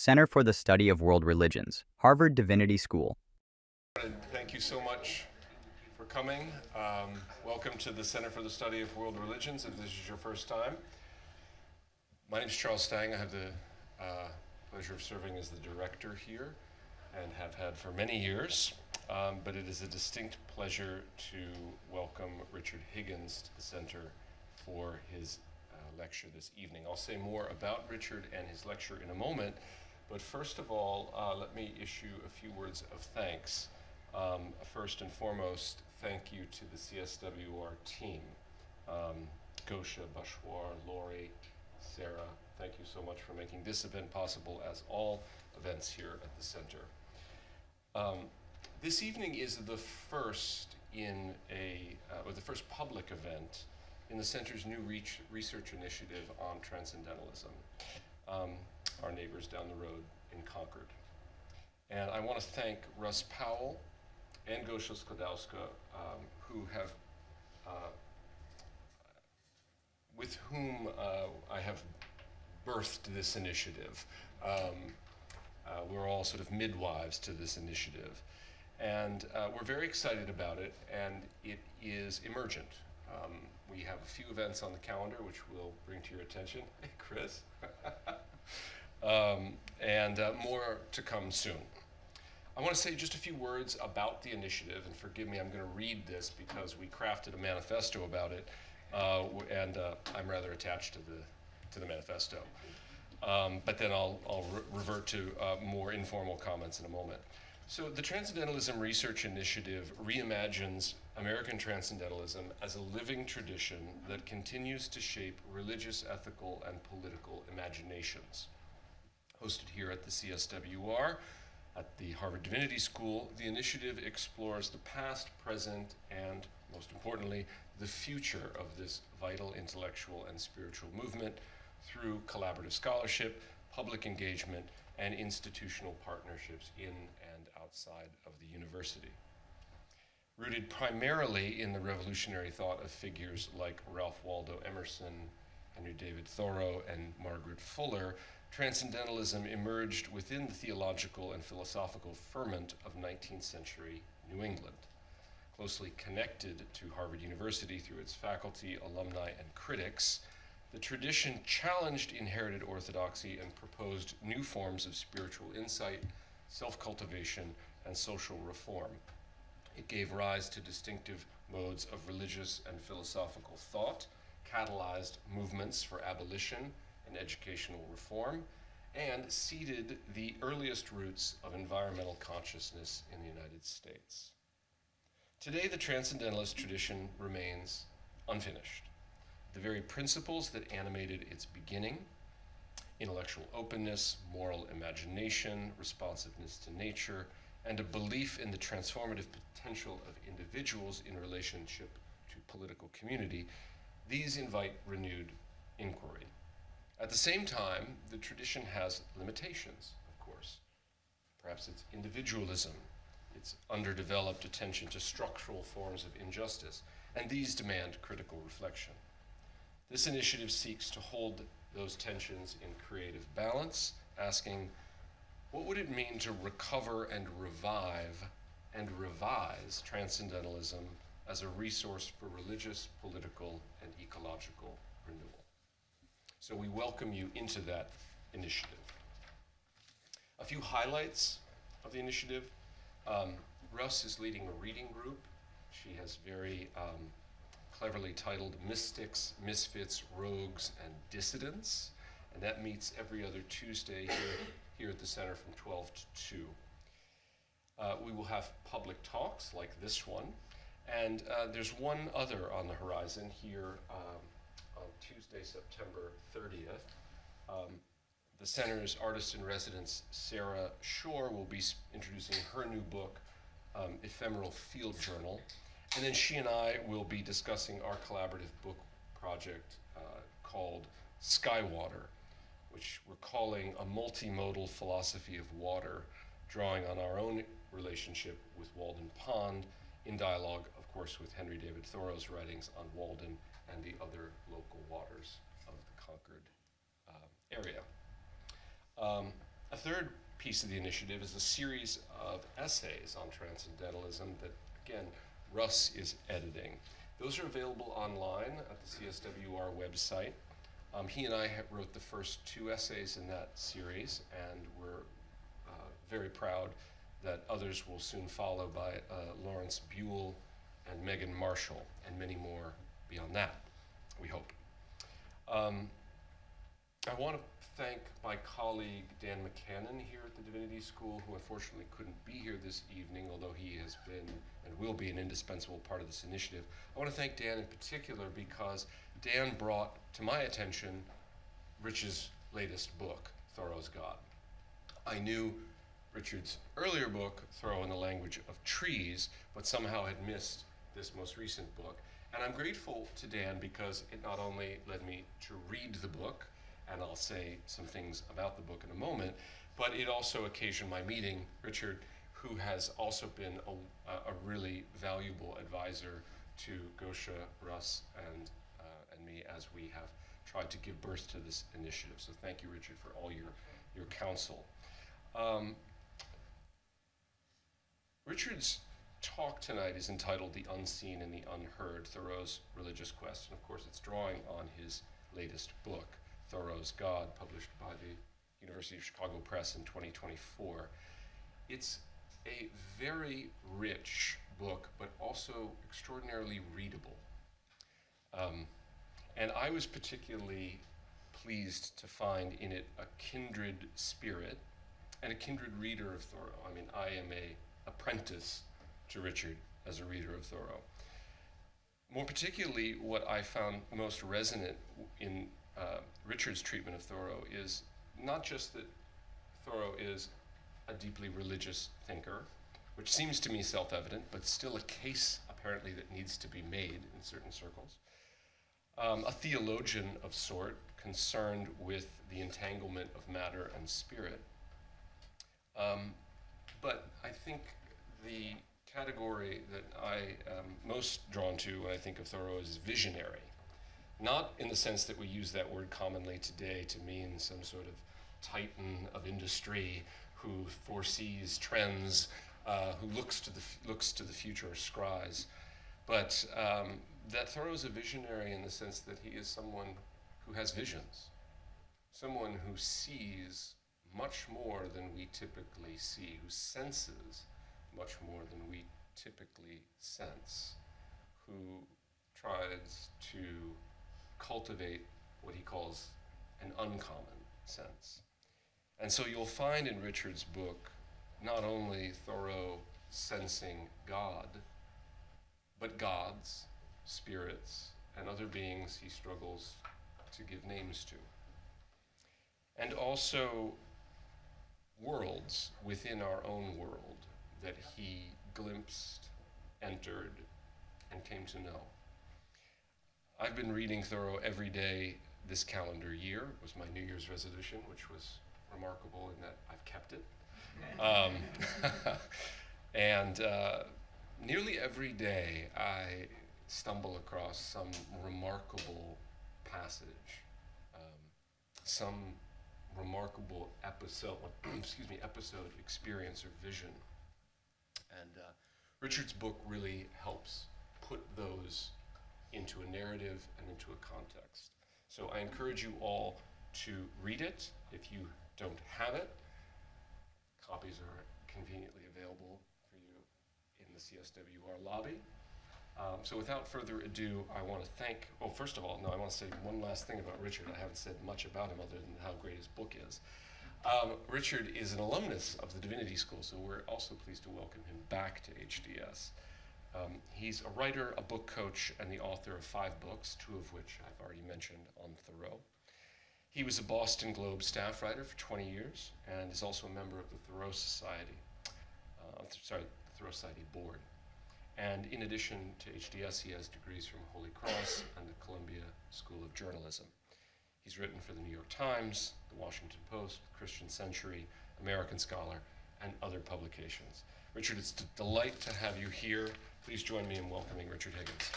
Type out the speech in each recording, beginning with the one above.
Center for the Study of World Religions, Harvard Divinity School. Thank you so much for coming. Welcome to the Center for the Study of World Religions, if this is your first time. My name is Charles Stang. I have the pleasure of serving as the director here and have had for many years. But it is a distinct pleasure to welcome Richard Higgins to the center for his lecture this evening. I'll say more about Richard and his lecture in a moment, but first of all, let me issue a few words of thanks. First and foremost, thank you to the CSWR team. Gosha, Bashwar, Lori, Sarah, thank you so much for making this event possible, as all events here at the center. This evening is the first in the first public event in the center's new research initiative on transcendentalism, our neighbors down the road in Concord. And I want to thank Russ Powell and Gosha Skladowska, with whom I have birthed this initiative. We're all sort of midwives to this initiative. And we're very excited about it, and it is emergent. We have a few events on the calendar, which we'll bring to your attention. Hey, Chris. And more to come soon. I want to say just a few words about the initiative, and forgive me, I'm going to read this because we crafted a manifesto about it, and I'm rather attached to the manifesto. But then I'll revert to more informal comments in a moment. So the Transcendentalism Research Initiative reimagines American transcendentalism as a living tradition that continues to shape religious, ethical, and political imaginations. Hosted here at the CSWR, at the Harvard Divinity School, the initiative explores the past, present, and, most importantly, the future of this vital intellectual and spiritual movement through collaborative scholarship, public engagement, and institutional partnerships in and outside of the university. Rooted primarily in the revolutionary thought of figures like Ralph Waldo Emerson, Henry David Thoreau, and Margaret Fuller, transcendentalism emerged within the theological and philosophical ferment of 19th century New England. Closely connected to Harvard University through its faculty, alumni, and critics, the tradition challenged inherited orthodoxy and proposed new forms of spiritual insight, self-cultivation, and social reform. It gave rise to distinctive modes of religious and philosophical thought, catalyzed movements for abolition and educational reform, and seeded the earliest roots of environmental consciousness in the United States. Today, the transcendentalist tradition remains unfinished. The very principles that animated its beginning, intellectual openness, moral imagination, responsiveness to nature, and a belief in the transformative potential of individuals in relationship to political community, these invite renewed inquiry. At the same time, the tradition has limitations, of course. Perhaps it's individualism, its underdeveloped attention to structural forms of injustice, and these demand critical reflection. This initiative seeks to hold those tensions in creative balance, asking, what would it mean to recover and revive and revise transcendentalism as a resource for religious, political, and ecological renewal? So we welcome you into that initiative. A few highlights of the initiative. Russ is leading a reading group. She has very cleverly titled Mystics, Misfits, Rogues, and Dissidents. And that meets every other Tuesday here at the center from 12 to 2. We will have public talks like this one. And there's one other on the horizon here on Tuesday, September 30th. The center's artist-in-residence, Sarah Shore, will be introducing her new book, Ephemeral Field Journal. And then she and I will be discussing our collaborative book project called Skywater, which we're calling a multimodal philosophy of water, drawing on our own relationship with Walden Pond, in dialogue, of course, with Henry David Thoreau's writings on Walden and the other local waters of the Concord area. A third piece of the initiative is a series of essays on transcendentalism that, again, Russ is editing. Those are available online at the CSWR website. He and I wrote the first 2 essays in that series, and we're very proud that others will soon follow by Lawrence Buell and Megan Marshall, and many more beyond that, we hope. I want to thank my colleague Dan McCannon here at the Divinity School, who unfortunately couldn't be here this evening, although he has been and will be an indispensable part of this initiative. I want to thank Dan in particular because Dan brought to my attention Rich's latest book, Thoreau's God. I knew Richard's earlier book, Thoreau in the Language of Trees, but somehow had missed this most recent book. And I'm grateful to Dan because it not only led me to read the book, and I'll say some things about the book in a moment, but it also occasioned my meeting Richard, who has also been a really valuable advisor to Gosha, Russ, and me as we have tried to give birth to this initiative. So thank you, Richard, for all your counsel. Richard's talk tonight is entitled The Unseen and the Unheard, Thoreau's Religious Quest. And of course, it's drawing on his latest book, Thoreau's God, published by the University of Chicago Press in 2024. It's a very rich book, but also extraordinarily readable. And I was particularly pleased to find in it a kindred spirit and a kindred reader of Thoreau. I mean, I am an apprentice to Richard as a reader of Thoreau. More particularly, what I found most resonant in Richard's treatment of Thoreau is not just that Thoreau is a deeply religious thinker, which seems to me self-evident, but still a case apparently that needs to be made in certain circles. A theologian of sort, concerned with the entanglement of matter and spirit. But I think the category that I am most drawn to when I think of Thoreau is visionary. Not in the sense that we use that word commonly today to mean some sort of titan of industry who foresees trends, who looks to the future or scries, but that Thoreau is a visionary in the sense that he is someone who has visions, someone who sees much more than we typically see, who senses much more than we typically sense, who tries to cultivate what he calls an uncommon sense. And so you'll find in Richard's book not only Thoreau sensing God, but gods, spirits, and other beings he struggles to give names to. And also worlds within our own world that he glimpsed, entered, and came to know. I've been reading Thoreau every day this calendar year. It was my New Year's resolution, which was remarkable in that I've kept it. And nearly every day I stumble across some remarkable passage, some remarkable episode, experience, or vision. And Richard's book really helps put those into a narrative and into a context. So I encourage you all to read it. If you don't have it, copies are conveniently available for you in the CSWR lobby. So without further ado, I want to thank, first of all, I want to say one last thing about Richard. I haven't said much about him other than how great his book is. Richard is an alumnus of the Divinity School, so we're also pleased to welcome him back to HDS. He's a writer, a book coach, and the author of 5 books, 2 of which I've already mentioned on Thoreau. He was a Boston Globe staff writer for 20 years and is also a member of the Thoreau Society, the Thoreau Society Board. And in addition to HDS, he has degrees from Holy Cross and the Columbia School of Journalism. He's written for the New York Times, the Washington Post, Christian Century, American Scholar, and other publications. Richard, it's a delight to have you here. Please join me in welcoming Richard Higgins.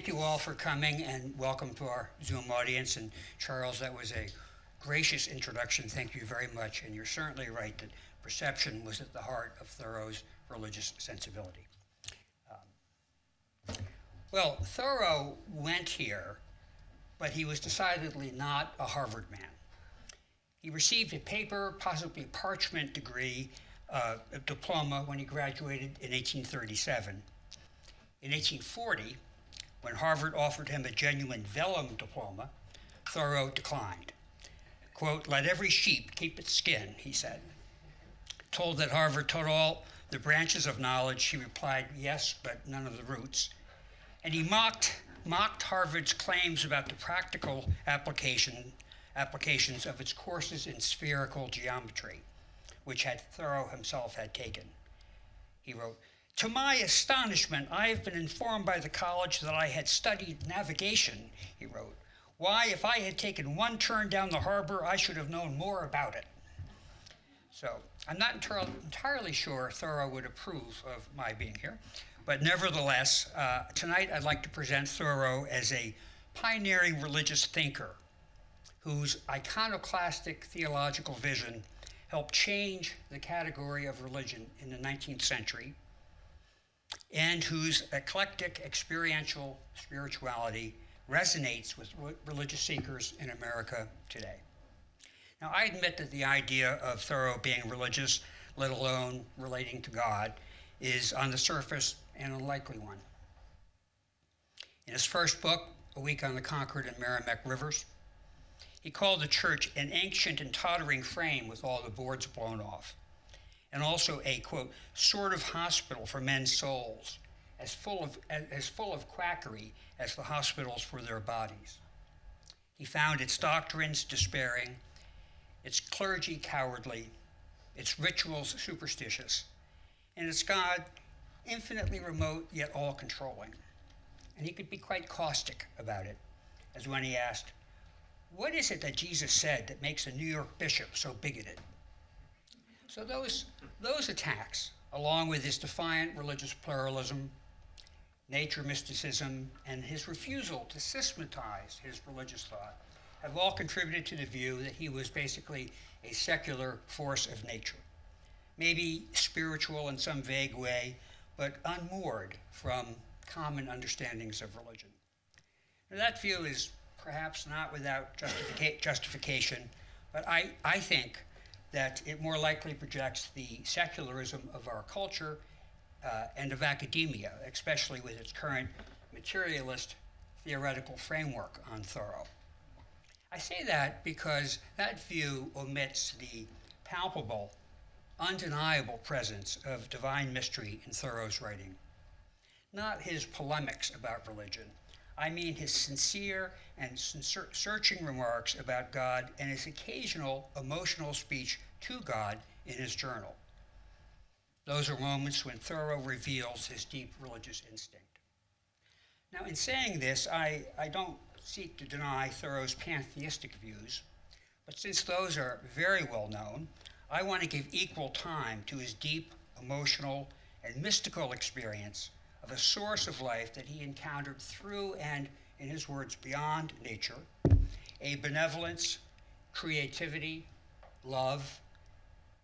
thank you all for coming, and welcome to our Zoom audience. And Charles, that was a gracious introduction. Thank you very much. And you're certainly right that perception was at the heart of Thoreau's religious sensibility. Well, Thoreau went here, but he was decidedly not a Harvard man. He received a paper, possibly parchment degree, a diploma when he graduated in 1837. In 1840, when Harvard offered him a genuine vellum diploma, Thoreau declined. Quote, "Let every sheep keep its skin," he said. Told that Harvard taught all the branches of knowledge, he replied, "Yes, but none of the roots." And he mocked Harvard's claims about the practical applications of its courses in spherical geometry, which Thoreau himself had taken. He wrote, "To my astonishment, I have been informed by the college that I had studied navigation," he wrote. "Why, if I had taken one turn down the harbor, I should have known more about it." So I'm not entirely sure Thoreau would approve of my being here, but nevertheless, tonight I'd like to present Thoreau as a pioneering religious thinker whose iconoclastic theological vision helped change the category of religion in the 19th century, and whose eclectic experiential spirituality resonates with religious seekers in America today. Now, I admit that the idea of Thoreau being religious, let alone relating to God, is on the surface an unlikely one. In his first book, A Week on the Concord and Merrimack Rivers, he called the church an ancient and tottering frame with all the boards blown off, and also a, quote, sort of hospital for men's souls, as full of quackery as the hospitals for their bodies. He found its doctrines despairing, its clergy cowardly, its rituals superstitious, and its God infinitely remote yet all-controlling. And he could be quite caustic about it, as when he asked, "What is it that Jesus said that makes a New York bishop so bigoted?" So those attacks, along with his defiant religious pluralism, nature mysticism, and his refusal to systematize his religious thought, have all contributed to the view that he was basically a secular force of nature, maybe spiritual in some vague way, but unmoored from common understandings of religion. Now, that view is perhaps not without justification, but I think that it more likely projects the secularism of our culture and of academia, especially with its current materialist theoretical framework on Thoreau. I say that because that view omits the palpable, undeniable presence of divine mystery in Thoreau's writing. Not his polemics about religion. I mean his sincere and searching remarks about God and his occasional emotional speech to God in his journal. Those are moments when Thoreau reveals his deep religious instinct. Now, in saying this, I don't seek to deny Thoreau's pantheistic views, but since those are very well known, I want to give equal time to his deep, emotional, and mystical experience of a source of life that he encountered through and, in his words, beyond nature, a benevolence, creativity, love,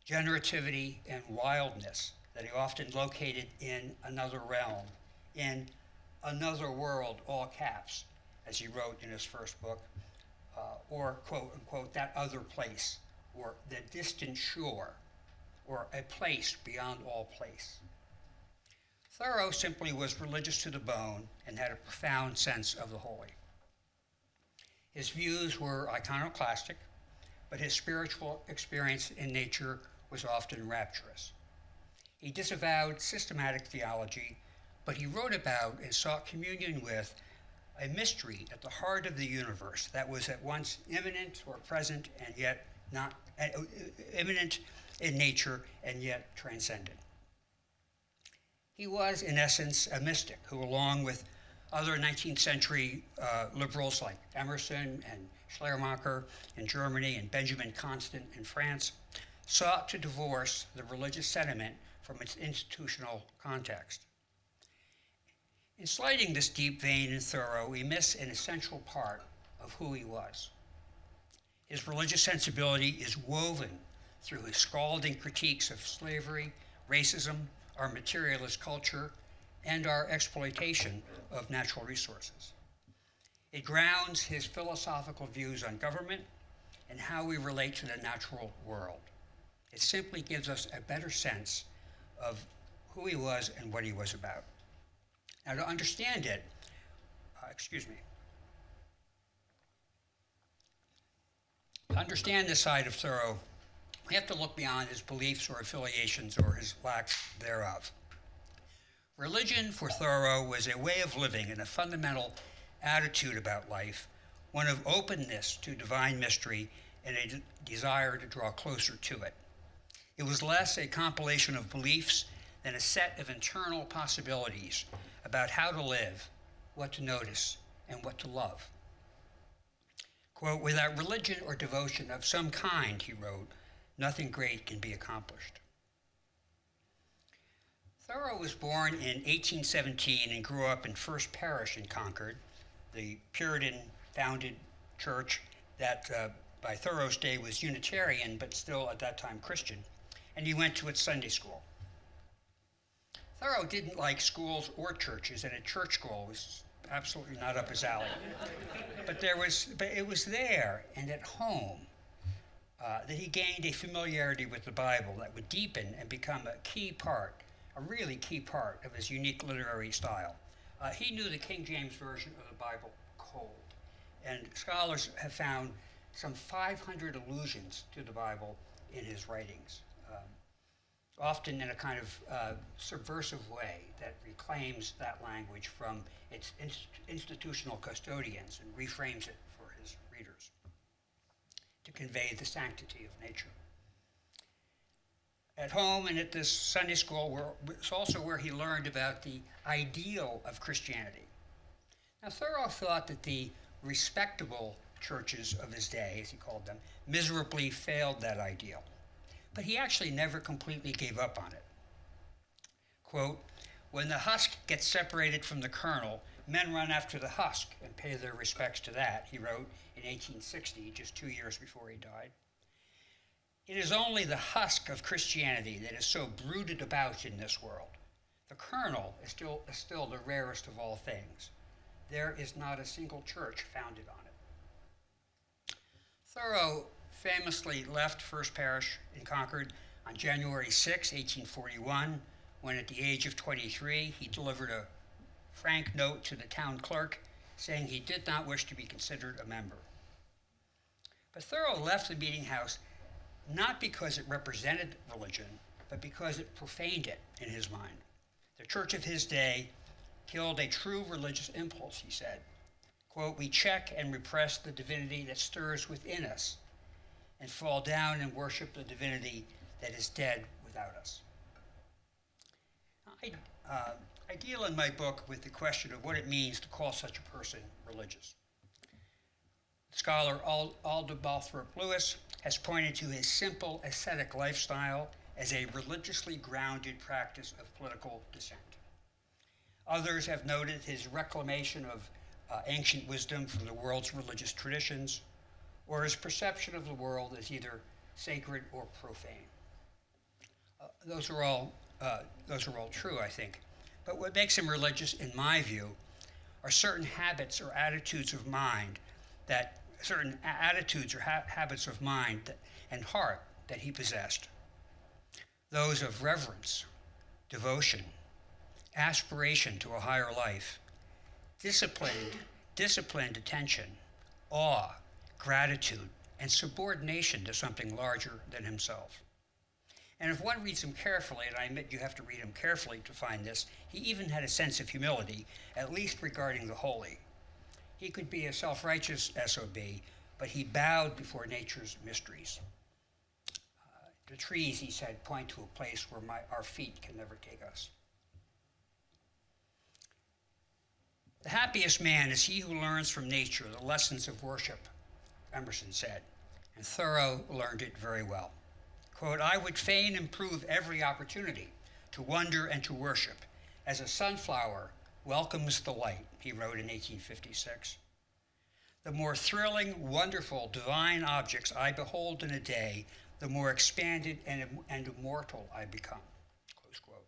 generativity, and wildness that he often located in another realm, in another world, all caps, as he wrote in his first book, or, quote unquote, that other place, or the distant shore, or a place beyond all place. Thoreau simply was religious to the bone and had a profound sense of the holy. His views were iconoclastic, but his spiritual experience in nature was often rapturous. He disavowed systematic theology, but he wrote about and sought communion with a mystery at the heart of the universe that was at once immanent or present and yet not immanent in nature and yet transcendent. He was, in essence, a mystic who, along with other 19th century liberals like Emerson and Schleiermacher in Germany and Benjamin Constant in France, sought to divorce the religious sentiment from its institutional context. In slighting this deep vein in Thoreau, we miss an essential part of who he was. His religious sensibility is woven through his scalding critiques of slavery, racism, our materialist culture, and our exploitation of natural resources. It grounds his philosophical views on government and how we relate to the natural world. It simply gives us a better sense of who he was and what he was about. Now, to understand it, to understand this side of Thoreau, we have to look beyond his beliefs or affiliations or his lack thereof. Religion for Thoreau was a way of living and a fundamental attitude about life, one of openness to divine mystery and a desire to draw closer to it. It was less a compilation of beliefs than a set of internal possibilities about how to live, what to notice, and what to love. Quote, "Without religion or devotion of some kind," he wrote, "nothing great can be accomplished." Thoreau was born in 1817 and grew up in First Parish in Concord, the Puritan-founded church that by Thoreau's day was Unitarian, but still at that time Christian, and he went to its Sunday school. Thoreau didn't like schools or churches, and a church school was absolutely not up his alley. But it was there and at home that he gained a familiarity with the Bible that would deepen and become a really key part of his unique literary style. He knew the King James Version of the Bible cold, and scholars have found some 500 allusions to the Bible in his writings, often in a kind of subversive way that reclaims that language from its institutional custodians and reframes it for his readers to convey the sanctity of nature. At home and at this Sunday school was also where he learned about the ideal of Christianity. Now, Thoreau thought that the respectable churches of his day, as he called them, miserably failed that ideal. But he actually never completely gave up on it. Quote, "When the husk gets separated from the kernel, men run after the husk and pay their respects to that," he wrote in 1860, just 2 years before he died. "It is only the husk of Christianity that is so brooded about in this world. The kernel is still the rarest of all things. There is not a single church founded on it." Thoreau famously left First Parish in Concord on January 6, 1841, when at the age of 23, he delivered a frank note to the town clerk saying he did not wish to be considered a member. But Thoreau left the meeting house not because it represented religion, but because it profaned it in his mind. The church of his day killed a true religious impulse, he said. Quote, "We check and repress the divinity that stirs within us and fall down and worship the divinity that is dead without us." I deal in my book with the question of what it means to call such a person religious. Scholar Alda Balthrop Lewis has pointed to his simple ascetic lifestyle as a religiously grounded practice of political dissent. Others have noted his reclamation of ancient wisdom from the world's religious traditions, or his perception of the world as either sacred or profane. Those are all true, I think. But what makes him religious, in my view, are certain habits or attitudes of mind and heart that he possessed. Those of reverence, devotion, aspiration to a higher life, disciplined attention, awe, gratitude, and subordination to something larger than himself. And if one reads him carefully, and I admit you have to read him carefully to find this, he even had a sense of humility, at least regarding the holy. He could be a self-righteous SOB, but he bowed before nature's mysteries. The trees, he said, point to a place where our feet can never take us. The happiest man is he who learns from nature the lessons of worship, Emerson said, and Thoreau learned it very well. Quote, "I would fain improve every opportunity to wonder and to worship, as a sunflower welcomes the light, he wrote in 1856. The more thrilling, wonderful, divine objects I behold in a day, the more expanded and immortal I become. Close quote.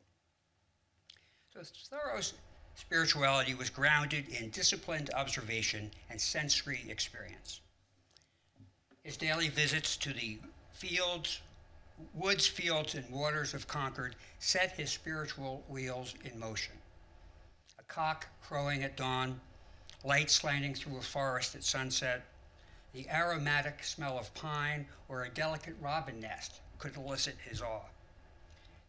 So Thoreau's spirituality was grounded in disciplined observation and sensory experience. His daily visits to the woods, fields, and waters of Concord set his spiritual wheels in motion. A cock crowing at dawn, light slanting through a forest at sunset, the aromatic smell of pine or a delicate robin nest could elicit his awe.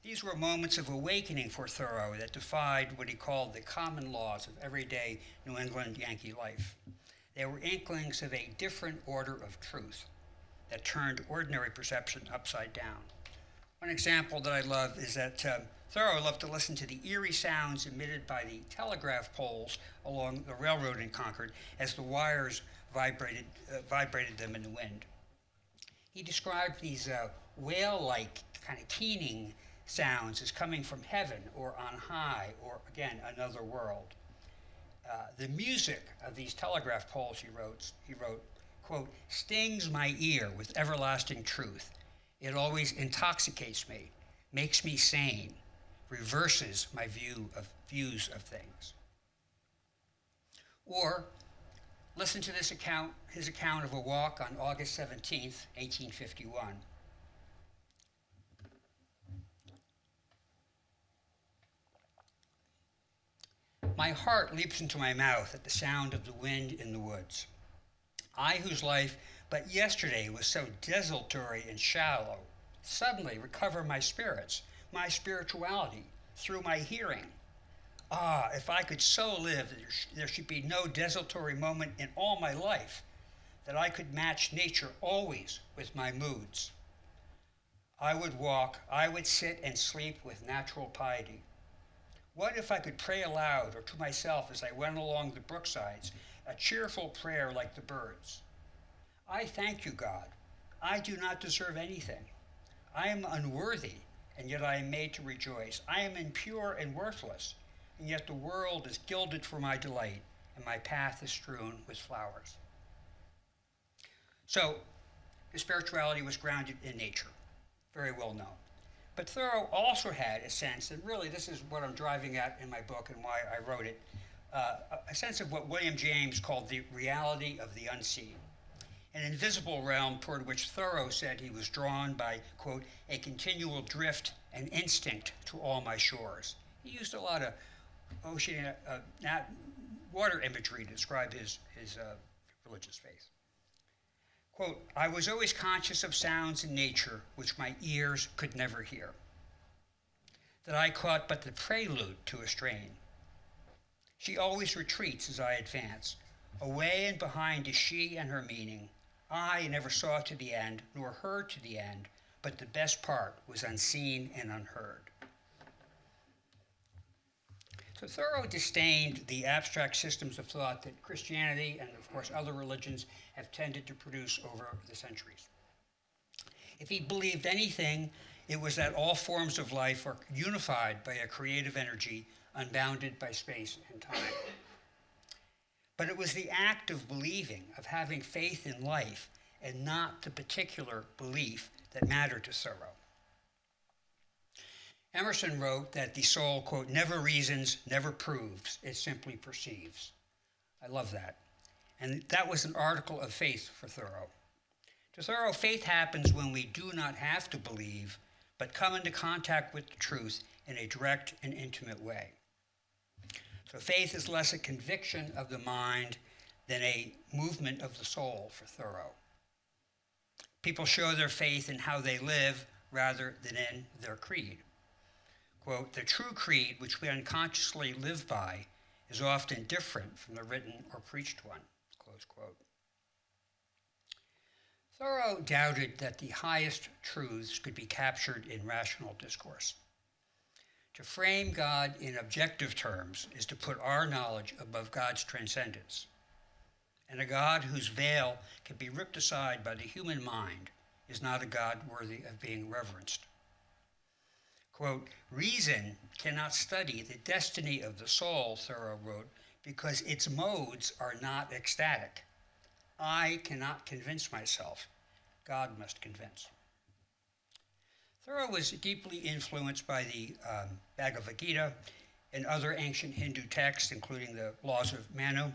These were moments of awakening for Thoreau that defied what he called the common laws of everyday New England Yankee life. They were inklings of a different order of truth that turned ordinary perception upside down. One example that I love is that Thoreau loved to listen to the eerie sounds emitted by the telegraph poles along the railroad in Concord as the wires vibrated them in the wind. He described these whale-like kind of keening sounds as coming from heaven or on high or, again, another world. The music of these telegraph poles, he wrote, quote, stings my ear with everlasting truth. It always intoxicates me, makes me sane, reverses my views of things. Or listen to his account of a walk on August 17th, 1851. My heart leaps into my mouth at the sound of the wind in the woods. I, whose life but yesterday was so desultory and shallow, suddenly recover my spirits, my spirituality, through my hearing. Ah, if I could so live that there should be no desultory moment in all my life, that I could match nature always with my moods. I would walk, I would sit and sleep with natural piety. What if I could pray aloud or to myself as I went along the brooksides, a cheerful prayer like the birds? I thank you, God. I do not deserve anything. I am unworthy, and yet I am made to rejoice. I am impure and worthless, and yet the world is gilded for my delight, and my path is strewn with flowers. So, his spirituality was grounded in nature, very well known. But Thoreau also had a sense, and really this is what I'm driving at in my book and why I wrote it, a sense of what William James called the reality of the unseen, an invisible realm toward which Thoreau said he was drawn by, quote, a continual drift and instinct to all my shores. He used a lot of ocean, water imagery to describe his religious faith. Quote, I was always conscious of sounds in nature which my ears could never hear, that I caught but the prelude to a strain. She always retreats as I advance. Away and behind is she and her meaning. I never saw to the end, nor heard to the end, but the best part was unseen and unheard. So Thoreau disdained the abstract systems of thought that Christianity and, of course, other religions have tended to produce over the centuries. If he believed anything, it was that all forms of life are unified by a creative energy unbounded by space and time. But it was the act of believing, of having faith in life, and not the particular belief that mattered to Thoreau. Emerson wrote that the soul, quote, never reasons, never proves, it simply perceives. I love that. And that was an article of faith for Thoreau. To Thoreau, faith happens when we do not have to believe, but come into contact with the truth in a direct and intimate way. So faith is less a conviction of the mind than a movement of the soul for Thoreau. People show their faith in how they live rather than in their creed. Quote, the true creed, which we unconsciously live by, is often different from the written or preached one, close quote. Thoreau doubted that the highest truths could be captured in rational discourse. To frame God in objective terms is to put our knowledge above God's transcendence. And a God whose veil can be ripped aside by the human mind is not a God worthy of being reverenced. Quote, reason cannot study the destiny of the soul, Thoreau wrote, because its modes are not ecstatic. I cannot convince myself. God must convince. Thoreau was deeply influenced by the Bhagavad Gita and other ancient Hindu texts, including the laws of Manu.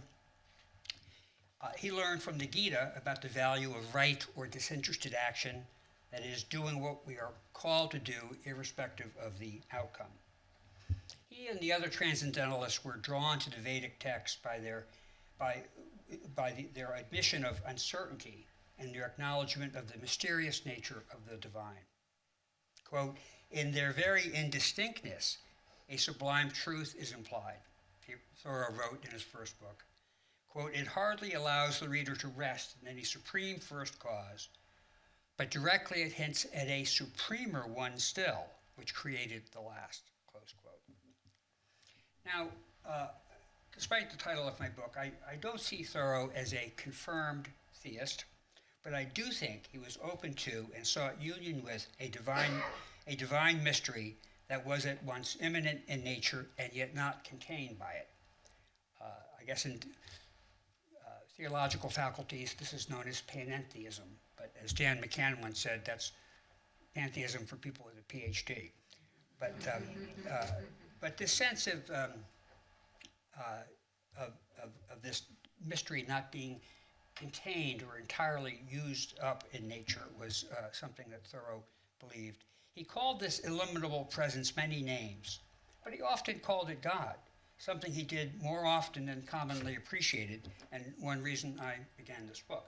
He learned from the Gita about the value of right or disinterested action, that is, doing what we are called to do irrespective of the outcome. He and the other transcendentalists were drawn to the Vedic texts by their admission of uncertainty and their acknowledgement of the mysterious nature of the divine. Quote, in their very indistinctness, a sublime truth is implied, Thoreau wrote in his first book. Quote, it hardly allows the reader to rest in any supreme first cause, but directly it hints at a supremer one still, which created the last, close quote. Now, despite the title of my book, I don't see Thoreau as a confirmed theist, but I do think he was open to and sought union with a divine mystery that was at once immanent in nature and yet not contained by it. I guess in theological faculties, this is known as panentheism, but as Dan McCann once said, that's pantheism for people with a PhD. But this sense of this mystery not being contained or entirely used up in nature was something that Thoreau believed. He called this illimitable presence many names, but he often called it God, something he did more often than commonly appreciated, and one reason I began this book.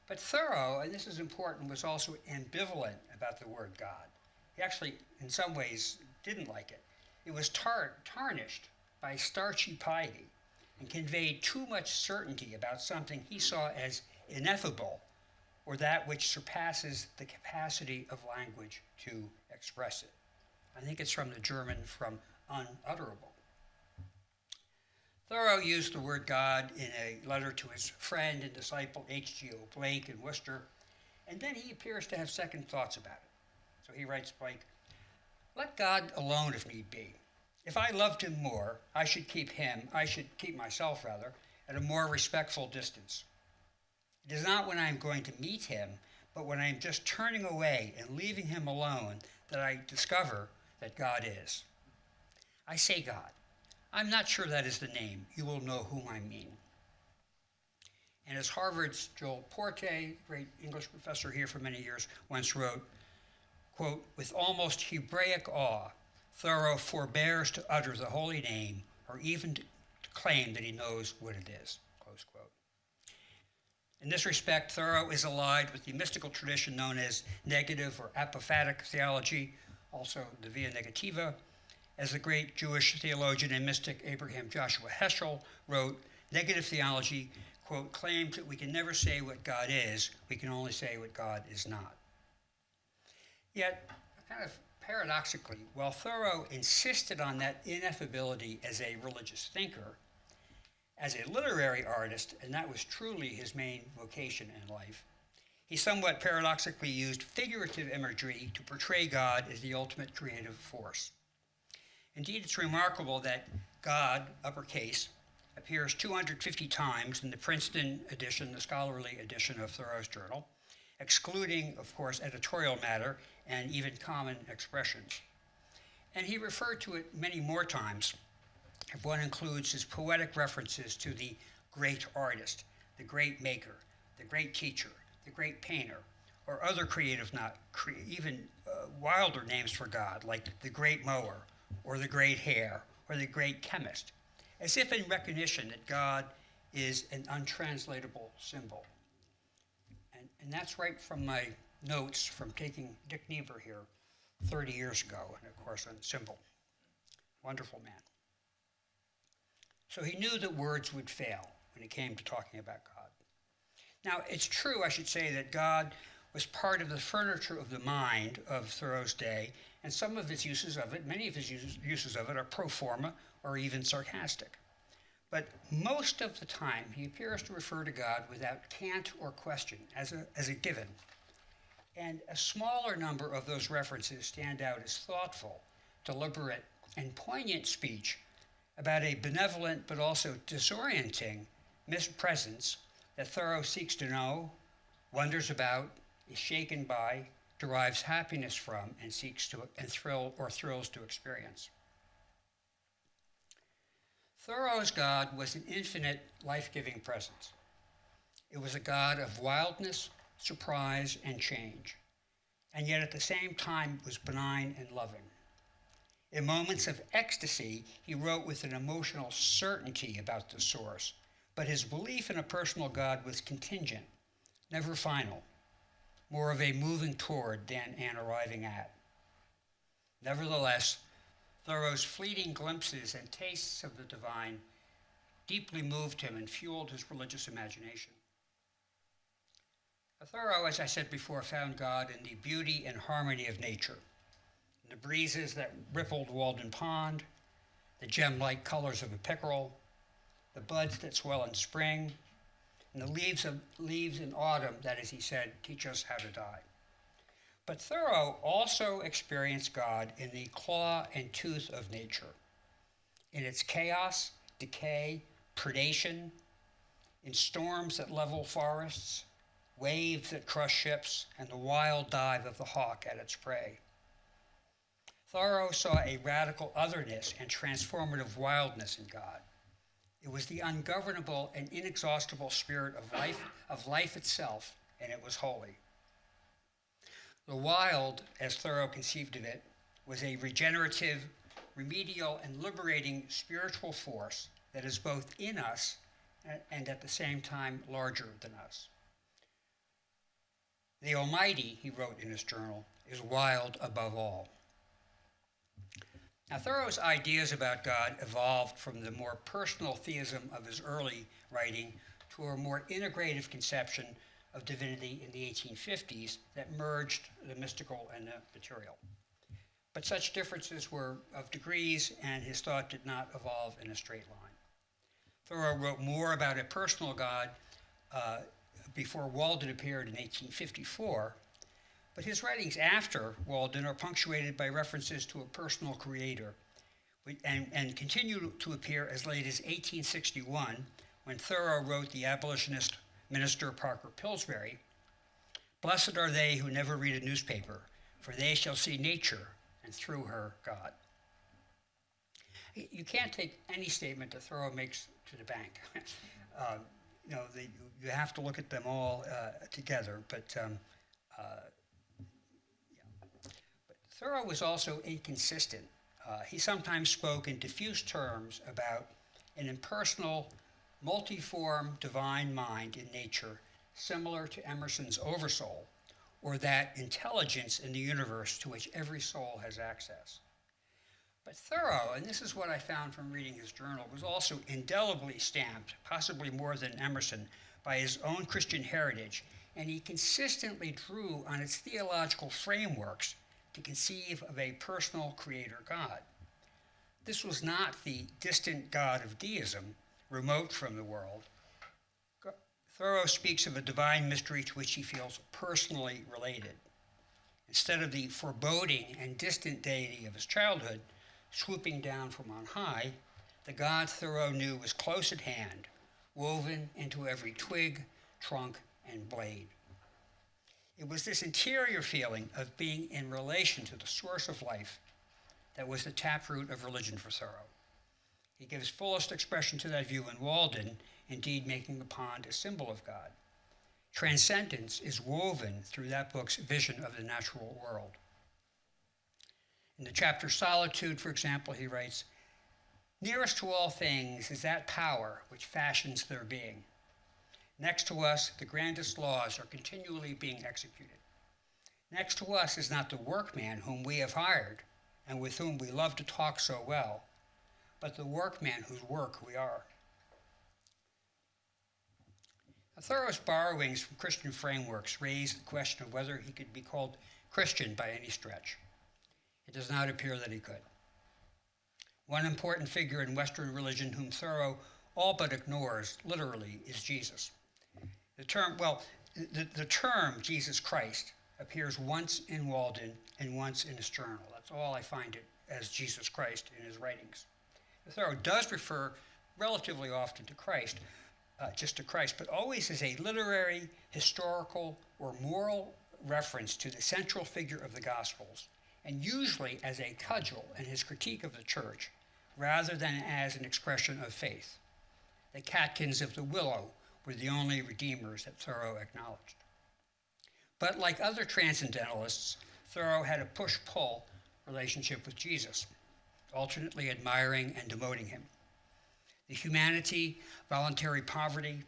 But Thoreau, and this is important, was also ambivalent about the word God. He actually, in some ways, didn't like it. It was tarnished by starchy piety and conveyed too much certainty about something he saw as ineffable, or that which surpasses the capacity of language to express it. I think it's from the German from unutterable. Thoreau used the word God in a letter to his friend and disciple H.G.O. Blake in Worcester, and then he appears to have second thoughts about it. So he writes Blake, let God alone if need be. If I loved him more, I should keep myself rather, at a more respectful distance. It is not when I am going to meet him, but when I am just turning away and leaving him alone that I discover that God is. I say God. I'm not sure that is the name. You will know whom I mean. And as Harvard's Joel Porte, great English professor here for many years, once wrote, quote, with almost Hebraic awe, Thoreau forbears to utter the holy name or even to claim that he knows what it is, close quote. In this respect, Thoreau is allied with the mystical tradition known as negative or apophatic theology, also the via negativa. As the great Jewish theologian and mystic Abraham Joshua Heschel wrote, negative theology, quote, claims that we can never say what God is, we can only say what God is not. Yet, kind of paradoxically, while Thoreau insisted on that ineffability as a religious thinker, as a literary artist, and that was truly his main vocation in life, he somewhat paradoxically used figurative imagery to portray God as the ultimate creative force. Indeed, it's remarkable that God, uppercase, appears 250 times in the Princeton edition, the scholarly edition of Thoreau's journal, excluding, of course, editorial matter and even common expressions. And he referred to it many more times if one includes his poetic references to the great artist, the great maker, the great teacher, the great painter, or other creative, even wilder names for God, like the great mower, or the great hare, or the great chemist, as if in recognition that God is an untranslatable symbol. And that's right from my notes from taking Dick Niebuhr here 30 years ago, and of course on symbol. Wonderful man. So he knew that words would fail when it came to talking about God. Now, it's true, I should say, that God was part of the furniture of the mind of Thoreau's day, and some of his uses of it, many of his uses of it, are pro forma or even sarcastic. But most of the time, he appears to refer to God without cant or question, as a given. And a smaller number of those references stand out as thoughtful, deliberate, and poignant speech about a benevolent but also disorienting mispresence that Thoreau seeks to know, wonders about, is shaken by, derives happiness from, and seeks to and thrills to experience. Thoreau's God was an infinite, life-giving presence. It was a God of wildness, surprise, and change, and yet at the same time was benign and loving. In moments of ecstasy, he wrote with an emotional certainty about the source, but his belief in a personal God was contingent, never final, more of a moving toward than an arriving at. Nevertheless, Thoreau's fleeting glimpses and tastes of the divine deeply moved him and fueled his religious imagination. Thoreau, as I said before, found God in the beauty and harmony of nature, in the breezes that rippled Walden Pond, the gem-like colors of a pickerel, the buds that swell in spring, and the leaves in autumn that, as he said, teach us how to die. But Thoreau also experienced God in the claw and tooth of nature, in its chaos, decay, predation, in storms that level forests, waves that crush ships, and the wild dive of the hawk at its prey. Thoreau saw a radical otherness and transformative wildness in God. It was the ungovernable and inexhaustible spirit of life itself, and it was holy. The wild, as Thoreau conceived of it, was a regenerative, remedial, and liberating spiritual force that is both in us and at the same time larger than us. The Almighty, he wrote in his journal, is wild above all. Now, Thoreau's ideas about God evolved from the more personal theism of his early writing to a more integrative conception of divinity in the 1850s that merged the mystical and the material. But such differences were of degrees, and his thought did not evolve in a straight line. Thoreau wrote more about a personal God before Walden appeared in 1854, but his writings after Walden are punctuated by references to a personal creator and continue to appear as late as 1861, when Thoreau wrote the abolitionist minister Parker Pillsbury, "Blessed are they who never read a newspaper, for they shall see nature, and through her, God." You can't take any statement that Thoreau makes to the bank. You have to look at them all together, but Thoreau was also inconsistent. He sometimes spoke in diffuse terms about an impersonal, multiform divine mind in nature, similar to Emerson's oversoul, or that intelligence in the universe to which every soul has access. But Thoreau, and this is what I found from reading his journal, was also indelibly stamped, possibly more than Emerson, by his own Christian heritage, and he consistently drew on its theological frameworks to conceive of a personal creator God. This was not the distant God of deism, remote from the world. Thoreau speaks of a divine mystery to which he feels personally related. Instead of the foreboding and distant deity of his childhood swooping down from on high, the God Thoreau knew was close at hand, woven into every twig, trunk, and blade. It was this interior feeling of being in relation to the source of life that was the taproot of religion for Thoreau. He gives fullest expression to that view in Walden, indeed making the pond a symbol of God. Transcendence is woven through that book's vision of the natural world. In the chapter Solitude, for example, he writes, "Nearest to all things is that power which fashions their being. Next to us, the grandest laws are continually being executed. Next to us is not the workman whom we have hired and with whom we love to talk so well, but the workman whose work we are." Thoreau's borrowings from Christian frameworks raise the question of whether he could be called Christian by any stretch. It does not appear that he could. One important figure in Western religion whom Thoreau all but ignores, literally, is Jesus. The term Jesus Christ appears once in Walden and once in his journal. That's all I find it as Jesus Christ in his writings. Thoreau does refer relatively often to Christ, just to Christ, but always as a literary, historical, or moral reference to the central figure of the Gospels, and usually as a cudgel in his critique of the church, rather than as an expression of faith. The catkins of the willow were the only redeemers that Thoreau acknowledged. But like other transcendentalists, Thoreau had a push-pull relationship with Jesus, alternately admiring and demoting him. The humanity, voluntary poverty,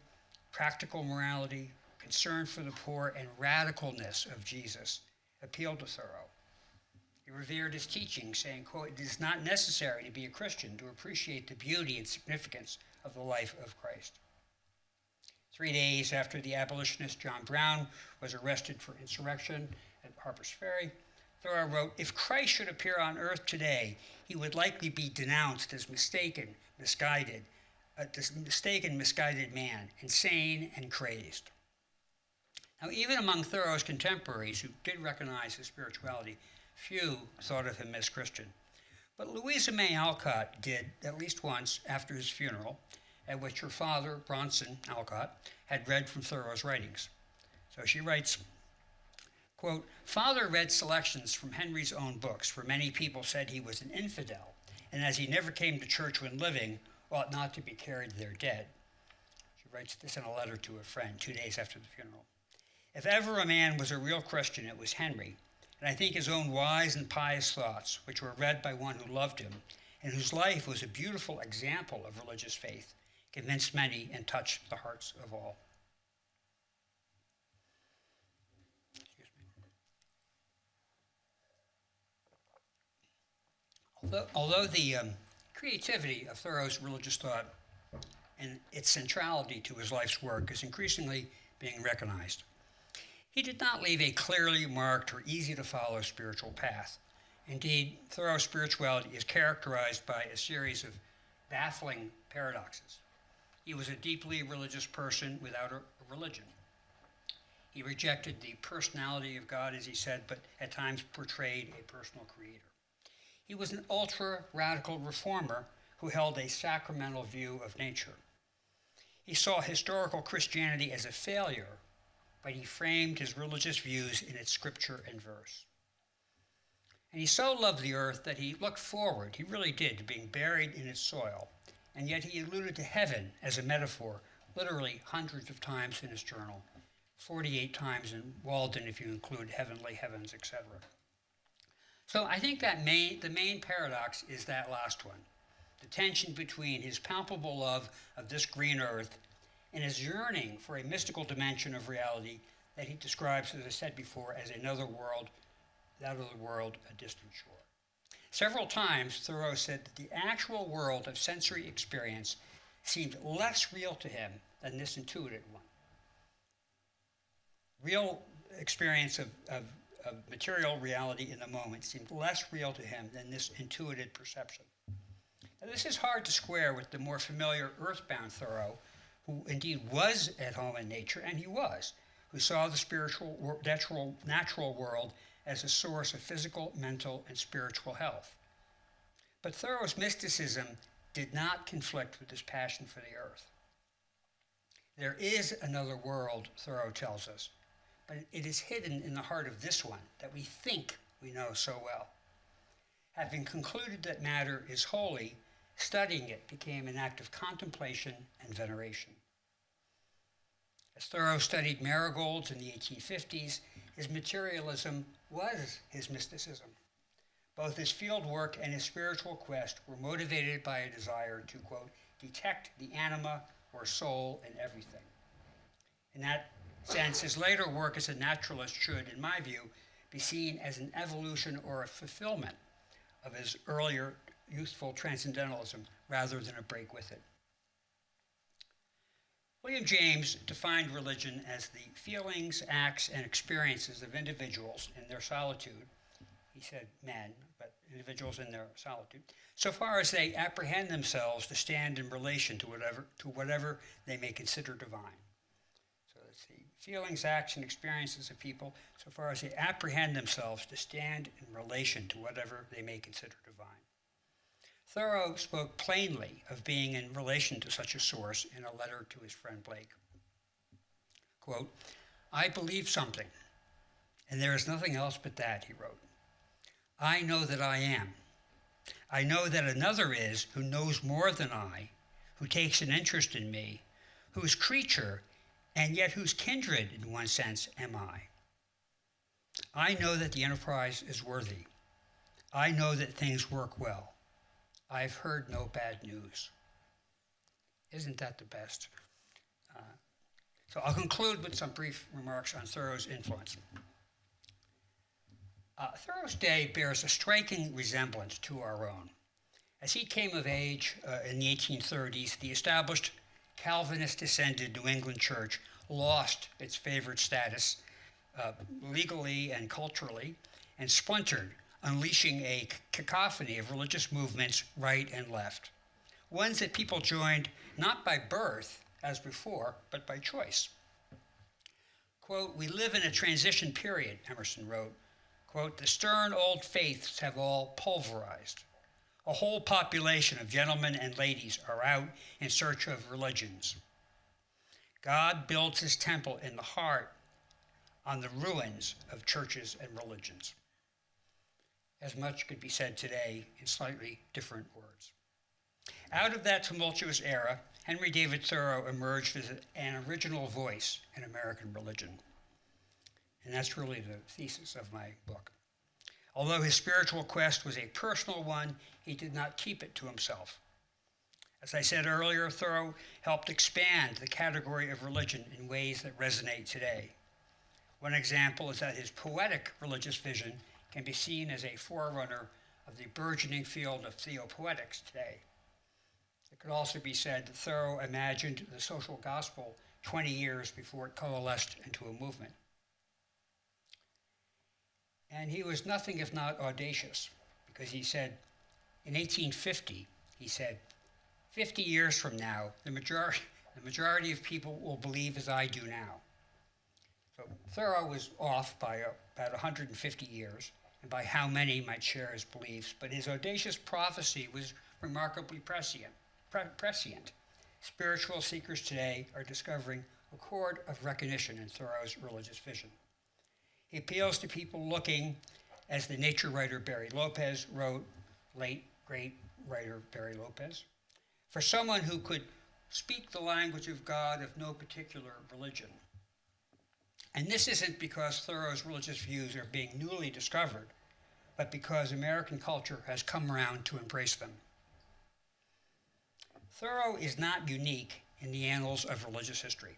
practical morality, concern for the poor, and radicalness of Jesus appealed to Thoreau. He revered his teaching, saying, quote, "It is not necessary to be a Christian to appreciate the beauty and significance of the life of Christ." 3 days after the abolitionist John Brown was arrested for insurrection at Harper's Ferry, Thoreau wrote, "If Christ should appear on earth today, he would likely be denounced as misguided man, insane and crazed." Now, even among Thoreau's contemporaries who did recognize his spirituality, few thought of him as Christian. But Louisa May Alcott did at least once after his funeral, at which her father, Bronson Alcott, had read from Thoreau's writings. So she writes, quote, "Father read selections from Henry's own books, for many people said he was an infidel, and as he never came to church when living, ought not to be carried there dead." She writes this in a letter to a friend 2 days after the funeral. "If ever a man was a real Christian, it was Henry, and I think his own wise and pious thoughts, which were read by one who loved him, and whose life was a beautiful example of religious faith, convinced many and touched the hearts of all." Although the creativity of Thoreau's religious thought and its centrality to his life's work is increasingly being recognized, he did not leave a clearly marked or easy-to-follow spiritual path. Indeed, Thoreau's spirituality is characterized by a series of baffling paradoxes. He was a deeply religious person without a religion. He rejected the personality of God, as he said, but at times portrayed a personal creator. He was an ultra-radical reformer who held a sacramental view of nature. He saw historical Christianity as a failure, but he framed his religious views in its scripture and verse. And he so loved the earth that he looked forward, he really did, to being buried in its soil, and yet he alluded to heaven as a metaphor literally hundreds of times in his journal, 48 times in Walden if you include heavenly heavens, etc. So I think that the main paradox is that last one, the tension between his palpable love of this green earth and his yearning for a mystical dimension of reality that he describes, as I said before, as another world, that other world, a distant shore. Several times, Thoreau said that the actual world of sensory experience seemed less real to him than this intuitive one. Real experience of material reality in the moment seemed less real to him than this intuitive perception. Now, this is hard to square with the more familiar earthbound Thoreau, who indeed was at home in nature, and he was, who saw the spiritual, natural world as a source of physical, mental, and spiritual health. But Thoreau's mysticism did not conflict with his passion for the earth. There is another world, Thoreau tells us, but it is hidden in the heart of this one that we think we know so well. Having concluded that matter is holy, studying it became an act of contemplation and veneration. As Thoreau studied marigolds in the 1850s, his materialism was his mysticism. Both his field work and his spiritual quest were motivated by a desire to, quote, detect the anima or soul in everything. In that sense, his later work as a naturalist should, in my view, be seen as an evolution or a fulfillment of his earlier youthful transcendentalism rather than a break with it. William James defined religion as the feelings, acts, and experiences of individuals in their solitude. He said men, but individuals in their solitude, so far as they apprehend themselves to stand in relation to whatever they may consider divine. So that's the feelings, acts, and experiences of people so far as they apprehend themselves to stand in relation to whatever they may consider divine. Thoreau spoke plainly of being in relation to such a source in a letter to his friend Blake. Quote, "I believe something, and there is nothing else but that," he wrote. "I know that I am. I know that another is who knows more than I, who takes an interest in me, whose creature, and yet whose kindred, in one sense, am I. I know that the enterprise is worthy. I know that things work well. I've heard no bad news." Isn't that the best? So I'll conclude with some brief remarks on Thoreau's influence. Thoreau's day bears a striking resemblance to our own. As he came of age in the 1830s, the established Calvinist-descended New England church lost its favored status legally and culturally and splintered, unleashing a cacophony of religious movements right and left. Ones that people joined not by birth, as before, but by choice. Quote, "We live in a transition period," Emerson wrote. Quote, "The stern old faiths have all pulverized. A whole population of gentlemen and ladies are out in search of religions. God builds his temple in the heart on the ruins of churches and religions." As much could be said today in slightly different words. Out of that tumultuous era, Henry David Thoreau emerged as an original voice in American religion. And that's really the thesis of my book. Although his spiritual quest was a personal one, he did not keep it to himself. As I said earlier, Thoreau helped expand the category of religion in ways that resonate today. One example is that his poetic religious vision can be seen as a forerunner of the burgeoning field of theopoetics today. It could also be said that Thoreau imagined the social gospel 20 years before it coalesced into a movement. And he was nothing if not audacious, because he said, in 1850, he said, 50 years from now, the majority of people will believe as I do now. So Thoreau was off by about 150 years, and by how many might share his beliefs, but his audacious prophecy was remarkably prescient. Spiritual seekers today are discovering a chord of recognition in Thoreau's religious vision. He appeals to people looking, as the nature writer Barry Lopez wrote, late great writer Barry Lopez, for someone who could speak the language of God of no particular religion. And this isn't because Thoreau's religious views are being newly discovered, but because American culture has come around to embrace them. Thoreau is not unique in the annals of religious history.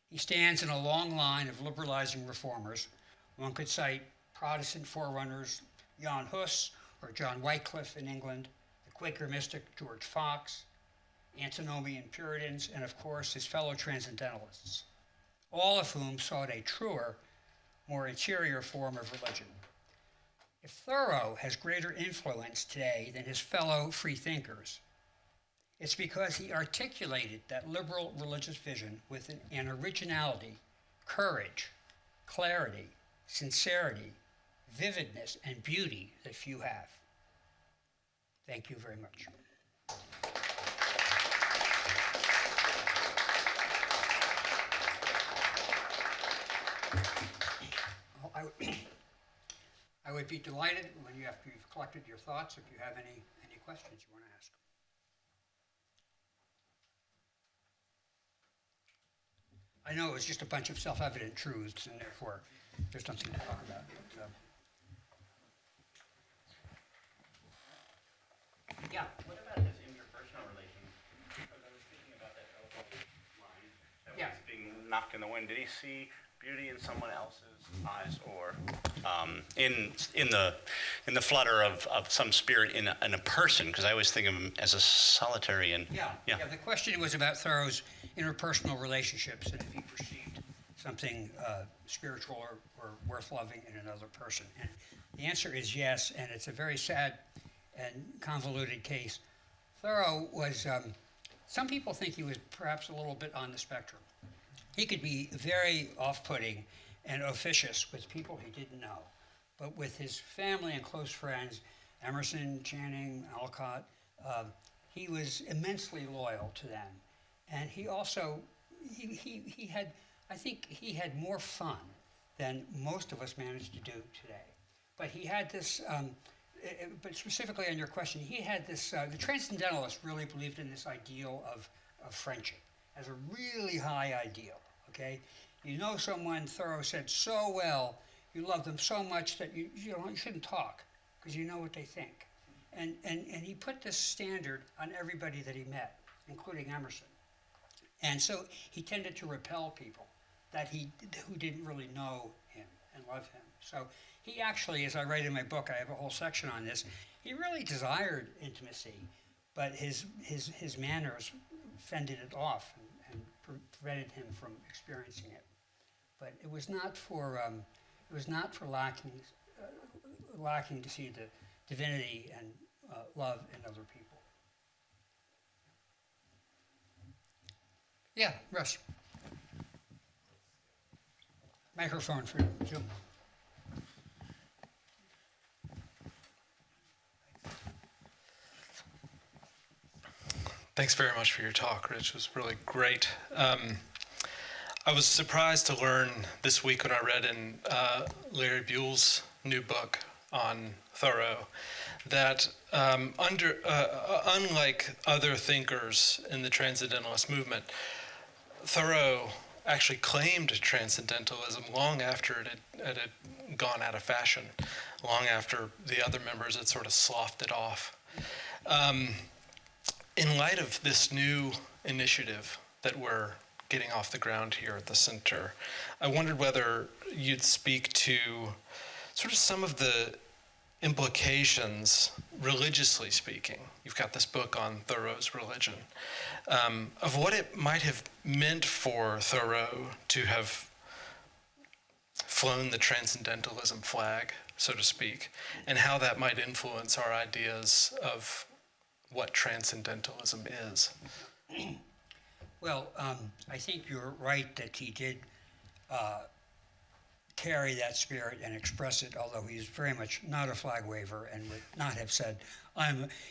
He stands in a long line of liberalizing reformers. One could cite Protestant forerunners Jan Hus or John Wycliffe in England, the Quaker mystic George Fox, antinomian Puritans, and of course his fellow transcendentalists, all of whom sought a truer, more interior form of religion. If Thoreau has greater influence today than his fellow freethinkers, it's because he articulated that liberal religious vision with an originality, courage, clarity, sincerity, vividness, and beauty that few have. Thank you very much. I would be delighted when after you've collected your thoughts, if you have any questions you want to ask. I know it was just a bunch of self-evident truths, and therefore there's nothing to talk about. But, yeah. What about his interpersonal relations? Because I was thinking about that telephone line that was being knocked in the wind. Did he see beauty in someone else's eyes, or in the flutter of some spirit in a person? Because I always think of him as a solitary and yeah. The question was about Thoreau's interpersonal relationships and if he perceived something spiritual or worth loving in another person. And the answer is yes, and it's a very sad and convoluted case. Thoreau was, some people think he was perhaps a little bit on the spectrum. He could be very off-putting and officious with people he didn't know. But with his family and close friends, Emerson, Channing, Alcott, he was immensely loyal to them. And he also, he had, I think he had more fun than most of us manage to do today. But he had this, but specifically on your question, he had this, the transcendentalists really believed in this ideal of friendship as a really high ideal, okay? You know someone, Thoreau said, so well, you love them so much that you shouldn't talk because you know what they think. And he put this standard on everybody that he met, including Emerson. And so he tended to repel people who didn't really know him and love him. So he actually, as I write in my book, I have a whole section on this, he really desired intimacy, but his manners fended it off and prevented him from experiencing it. But it was not for lacking to see the divinity and love in other people. Yeah, Russ. Microphone for Zoom. Thanks very much for your talk, Rich. It was really great. I was surprised to learn this week when I read in Larry Buell's new book on Thoreau that unlike other thinkers in the transcendentalist movement, Thoreau actually claimed transcendentalism long after it had gone out of fashion, long after the other members had sort of sloughed it off. In light of this new initiative that we're getting off the ground here at the center, I wondered whether you'd speak to sort of some of the implications, religiously speaking. You've got this book on Thoreau's religion, of what it might have meant for Thoreau to have flown the transcendentalism flag, so to speak, and how that might influence our ideas of what transcendentalism is. Well, I think you're right that he did carry that spirit and express it, although he's very much not a flag waver and would not have said,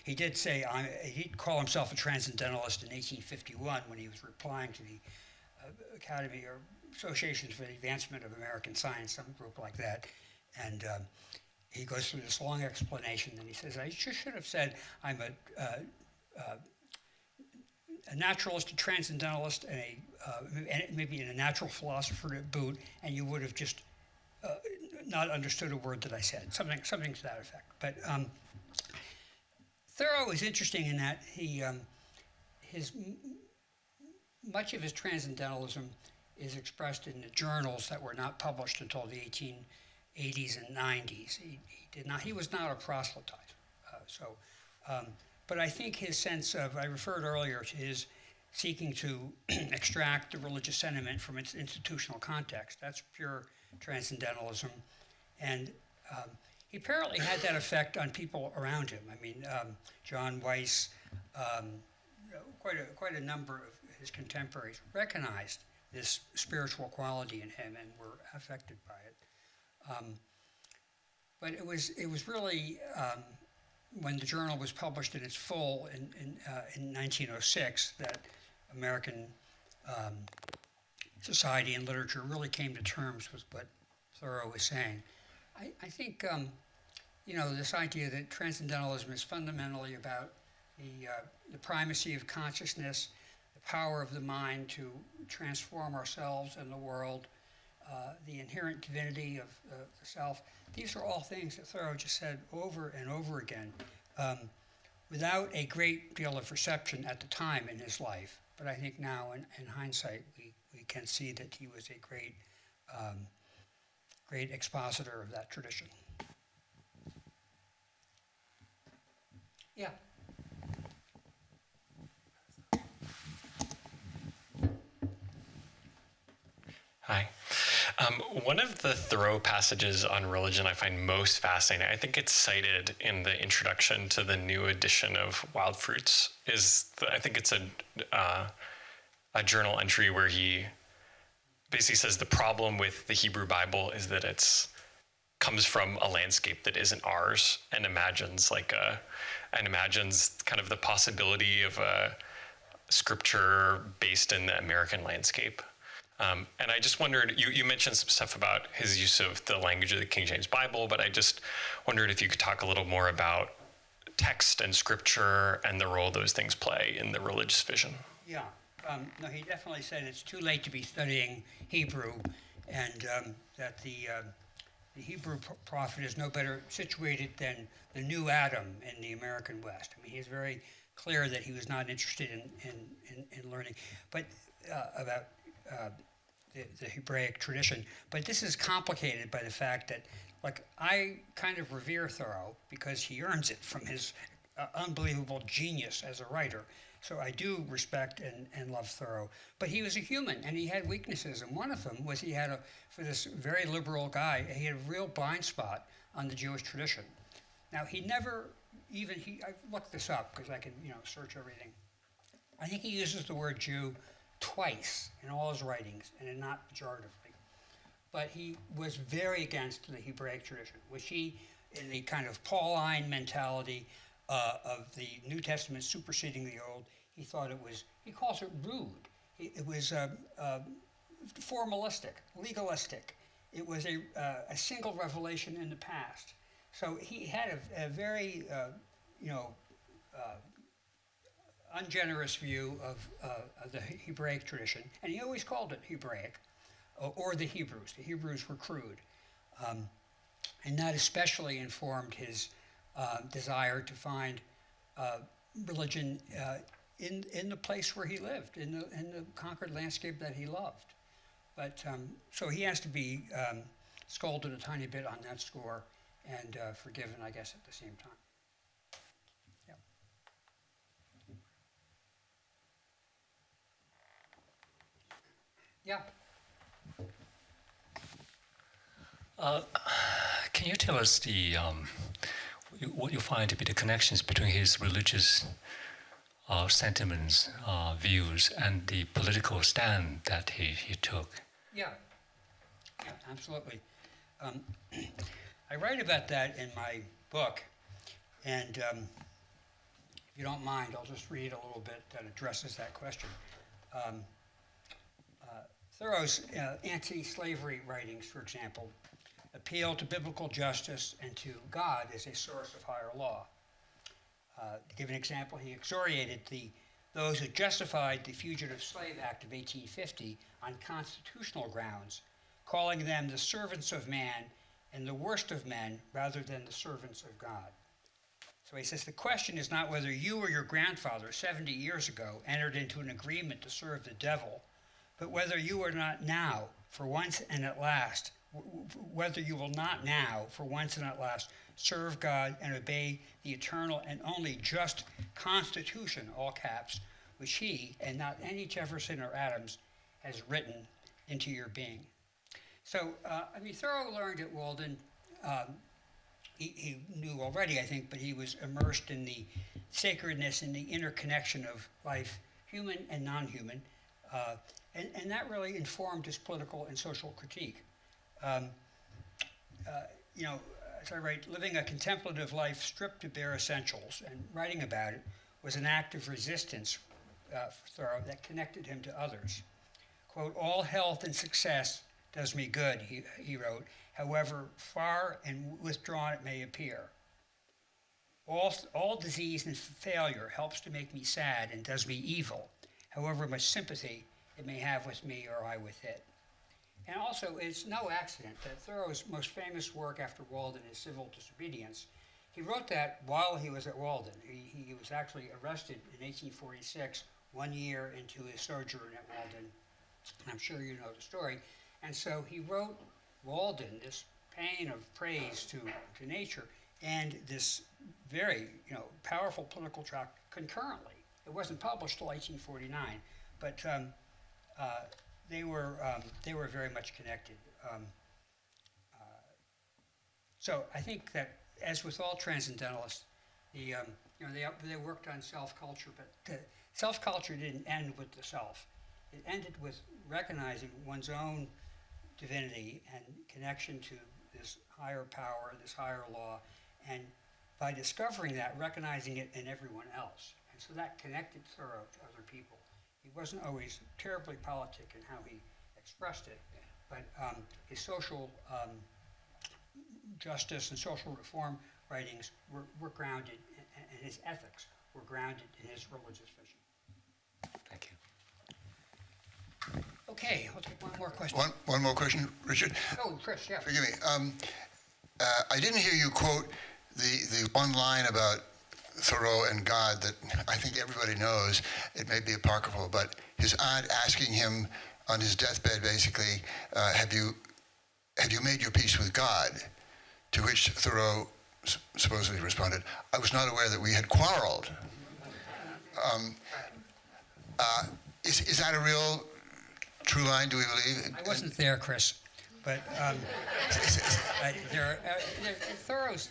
he did say, he'd call himself a transcendentalist in 1851 when he was replying to the Academy or Associations for the Advancement of American Science, some group like that. And he goes through this long explanation, and he says, I should have said I'm a naturalist, a transcendentalist, and maybe a natural philosopher to boot, and you would have just not understood a word that I said, something to that effect. But Thoreau is interesting in that much of his transcendentalism is expressed in the journals that were not published until the 1880s and 90s. He was not a proselyte. But I think his sense of, I referred earlier to his seeking to extract the religious sentiment from its institutional context. That's pure transcendentalism. And he apparently had that effect on people around him. I mean, John Weiss, quite a number of his contemporaries recognized this spiritual quality in him and were affected by it. But it was really, when the journal was published in its full in 1906, that American society and literature really came to terms with what Thoreau was saying. I think, this idea that transcendentalism is fundamentally about the primacy of consciousness, the power of the mind to transform ourselves and the world, the inherent divinity of the self. These are all things that Thoreau just said over and over again, without a great deal of reception at the time in his life. But I think now, in hindsight, we can see that he was a great expositor of that tradition. Yeah. Hi. One of the Thoreau passages on religion I find most fascinating, I think it's cited in the introduction to the new edition of Wild Fruits, I think it's a journal entry where he basically says the problem with the Hebrew Bible is that it's comes from a landscape that isn't ours, and imagines kind of the possibility of a scripture based in the American landscape. And I just wondered, you mentioned some stuff about his use of the language of the King James Bible, but I just wondered if you could talk a little more about text and scripture and the role those things play in the religious vision. Yeah, no, he definitely said it's too late to be studying Hebrew, and that the Hebrew prophet is no better situated than the new Adam in the American West. I mean, he's very clear that he was not interested in learning, but about the Hebraic tradition. But this is complicated by the fact that, like, I kind of revere Thoreau because he earns it from his unbelievable genius as a writer. So I do respect and love Thoreau. But he was a human, and he had weaknesses, and one of them was he had for this very liberal guy, he had a real blind spot on the Jewish tradition. Now, he never I looked this up because I can, search everything. I think he uses the word Jew twice in all his writings, and not pejoratively. But he was very against the Hebraic tradition, which he, in the kind of Pauline mentality of the New Testament superseding the Old, he thought he calls it rude. It was formalistic, legalistic. It was a single revelation in the past. So he had a very, ungenerous view of the Hebraic tradition, and he always called it Hebraic, or the Hebrews. The Hebrews were crude, and that especially informed his desire to find religion in the place where he lived, in the conquered landscape that he loved. But so he has to be scolded a tiny bit on that score, and forgiven, I guess, at the same time. Yeah. Can you tell us what you find to be the connections between his religious sentiments, views, and the political stand that he took? Yeah, absolutely. I write about that in my book, and if you don't mind, I'll just read a little bit that addresses that question. Thoreau's anti-slavery writings, for example, appeal to biblical justice and to God as a source of higher law. To give an example, he excoriated those who justified the Fugitive Slave Act of 1850 on constitutional grounds, calling them the servants of man and the worst of men rather than the servants of God. So he says, the question is not whether you or your grandfather 70 years ago entered into an agreement to serve the devil, but whether you are not now, for once and at last, whether you will not now, for once and at last, serve God and obey the eternal and only just Constitution, all caps, which he, and not any Jefferson or Adams, has written into your being. So, Thoreau learned at Walden, he knew already, I think, but he was immersed in the sacredness and the interconnection of life, human and non-human, and that really informed his political and social critique. As I write, living a contemplative life stripped to bare essentials, and writing about it was an act of resistance for Thoreau that connected him to others. Quote, all health and success does me good, he wrote, however far and withdrawn it may appear. All disease and failure helps to make me sad and does me evil, however much sympathy it may have with me or I with it. And also, it's no accident that Thoreau's most famous work after Walden is Civil Disobedience. He wrote that while he was at Walden. He was actually arrested in 1846, 1 year into his sojourn at Walden. I'm sure you know the story. And so he wrote Walden, this paean of praise to nature, and this very powerful political tract concurrently. It wasn't published till 1849, but they were very much connected. So I think that, as with all transcendentalists, they worked on self-culture, but the self-culture didn't end with the self. It ended with recognizing one's own divinity and connection to this higher power, this higher law, and by discovering that, recognizing it in everyone else. And so that connected Thoreau to other people. He wasn't always terribly politic in how he expressed it, but his social justice and social reform writings were grounded, and his ethics were grounded in his religious vision. Thank you. Okay, I'll take one more question. One more question, Richard. Oh, Chris, yeah. Forgive me. I didn't hear you quote the one line about Thoreau and God that I think everybody knows. It may be apocryphal, but his aunt asking him on his deathbed, basically, have you made your peace with God? To which Thoreau supposedly responded, I was not aware that we had quarreled. Is that a real true line, do we believe? I wasn't there, Chris, but Thoreau's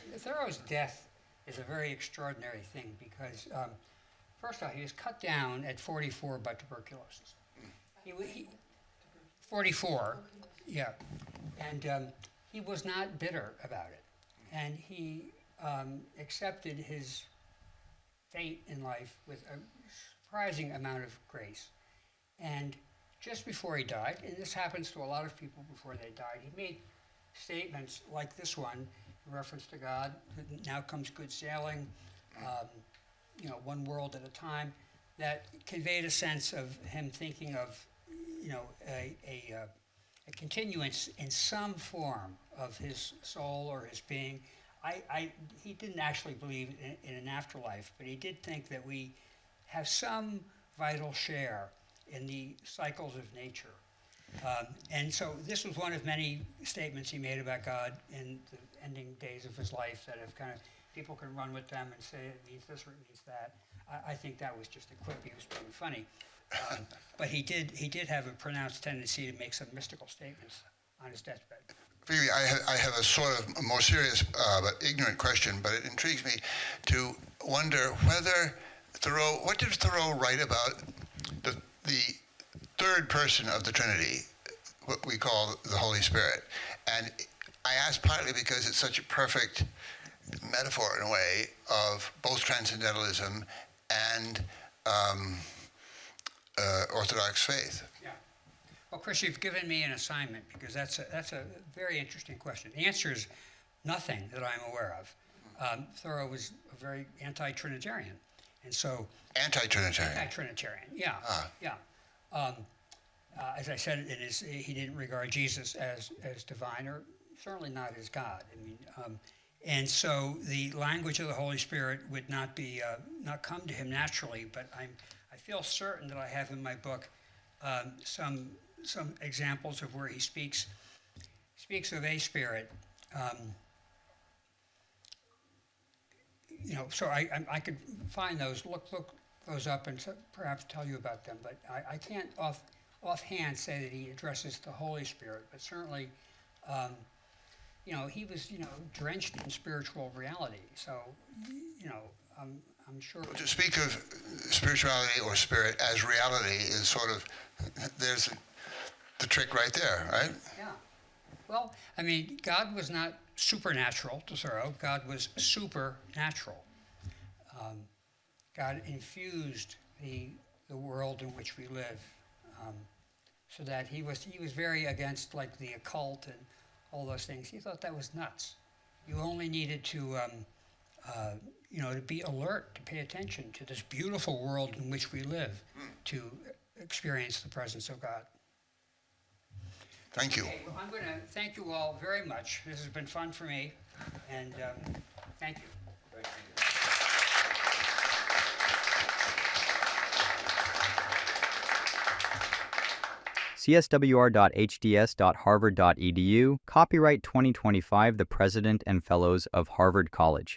death is a very extraordinary thing because, first off, he was cut down at 44 by tuberculosis. He 44, yeah, and he was not bitter about it, and he accepted his fate in life with a surprising amount of grace. And just before he died, and this happens to a lot of people before they died, he made statements like this one in reference to God: "Now comes good sailing, one world at a time," that conveyed a sense of him thinking of, a continuance in some form of his soul or his being. He didn't actually believe in an afterlife, but he did think that we have some vital share in the cycles of nature. And so this was one of many statements he made about God in the ending days of his life that have kind of, people can run with them and say it means this or it means that. I think that was just a quip. He was being funny. But he did have a pronounced tendency to make some mystical statements on his deathbed. Phoebe, I have a sort of more serious but ignorant question, but it intrigues me to wonder whether Thoreau, what did Thoreau write about the third person of the Trinity, what we call the Holy Spirit? And I ask partly because it's such a perfect metaphor in a way of both transcendentalism and Orthodox faith. Yeah. Well, Chris, you've given me an assignment because that's a very interesting question. The answer is nothing that I'm aware of. Thoreau was a very anti-Trinitarian, and so Anti-Trinitarian. Anti-Trinitarian, yeah, yeah. As I said, he didn't regard Jesus as divine, or certainly not as God. I mean, and so the language of the Holy Spirit would not come to him naturally. But I feel certain that I have in my book some examples of where he speaks of a spirit. So I could find those, look those up, and perhaps tell you about them. But I can't offhand say that he addresses the Holy Spirit. But certainly, he was drenched in spiritual reality. So I'm sure. To speak of spirituality or spirit as reality is sort of, there's the trick right there, right? Yeah. Well, I mean, God was not supernatural to Thoreau. God was supernatural. God infused the world in which we live, so that he was very against like the occult and all those things. He thought that was nuts. You only needed to to be alert, to pay attention to this beautiful world in which we live, to experience the presence of God. Thank you. Okay, well, I'm going to thank you all very much. This has been fun for me, and thank you. cswr.hds.harvard.edu, copyright 2025, the President and Fellows of Harvard College.